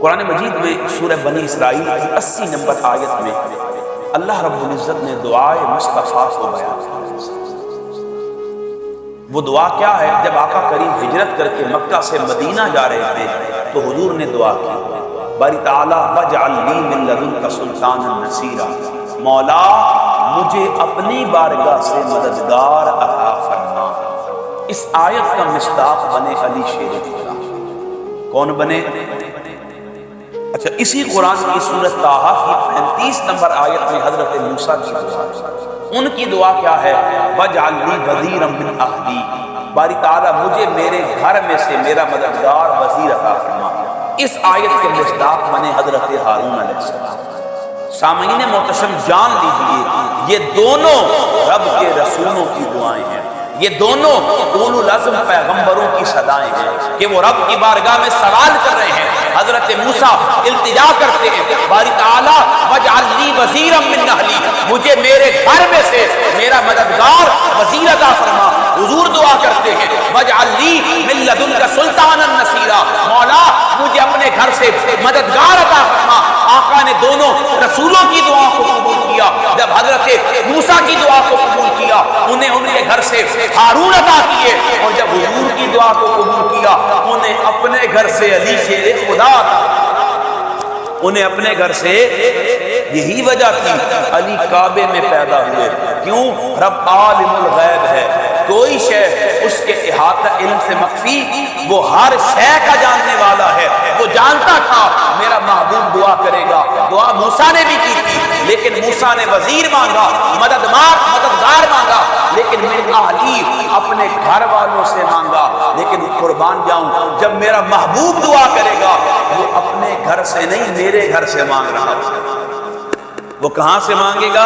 قرآن مجید میں سورہ بنی اسرائیل کی 80 نمبر آیت میں اللہ رب العزت نے دعائے مصطفیٰ کو بیان کیا۔ وہ دعا کیا ہے؟ جب آقا کریم ہجرت کر کے مکہ سے مدینہ جا رہے تھے تو حضور نے دعا کی، باری تعالیٰ وَاجْعَلْ لِي مِن لَّدُنْكَ سُلْطَانًا نَصِيرًا، مولا مجھے اپنی بارگاہ سے مددگار عطا فرما۔ اس آیت کا مصداق بنے علی شیر خدا۔ کون بنے؟ اچھا، اسی قرآن کی سورۃ طٰہٰ کی 35 نمبر آیت میں حضرت موسیٰ کی دعا ہے۔ ان کی دعا کیا ہے؟ وَاجْعَلْ لِي وَزِيرًا مِّنْ أَهْلِي، باری تعالیٰ مجھے میرے گھر میں سے میرا مددگار وزیر عطا فرما۔ اس آیت کے مصداق بنے حضرت ہارون علیہ السلام۔ سامعین محتشم جان لیجئے، یہ دونوں رب کے رسولوں کی دعائیں ہیں، یہ دونوں اولو العزم پیغمبروں کی صدائیں ہیں کہ وہ رب کی بارگاہ میں سوال کر رہے ہیں۔ حضرت موسیٰ التجا کرتے ہیں، باری تعالیٰ وَاجْعَلْ لِي وَزِيرًا مِّنْ أَهْلِي، مجھے میرے گھر میں سے میرا مددگار وزیر عطا فرما۔ حضور دعا کرتے ہیں وَاجْعَلْ لِي مِن لَّدُنْكَ سُلْطَانًا نَصِيرًا، مولا مجھے اپنے گھر سے مددگار عطا فرما۔ آقا نے دونوں رسولوں کی دعا کو قبول کیا۔ جب حضرت موسیٰ کی دعا کو قبول کیا، انہیں ان کے گھر سے ہارون عطا کیے، اور جب حضور کی دعا کو قبول کیا، انہیں اپنے گھر سے علی شیر خدا عطا کیا۔ انہیں اپنے گھر سے، یہی وجہ تھی علی کعبے میں پیدا ہوئے۔ کیوں؟ رب عالم الغیب ہے، کوئی شے اس کے احاطہ علم سے مخفی، وہ ہر شے کا جاننے والا ہے۔ وہ جانتا تھا میرا محبوب دعا کرے گا۔ دعا موسیٰ نے بھی کی تھی، لیکن موسیٰ نے وزیر مانگا، مددگار مانگا، لیکن من اہلی اپنے گھر والوں سے مانگا۔ لیکن قربان جاؤں، جب میرا محبوب دعا کرے گا، وہ اپنے گھر سے نہیں میرے گھر سے مانگ رہا ہے۔ وہ کہاں سے مانگے گا؟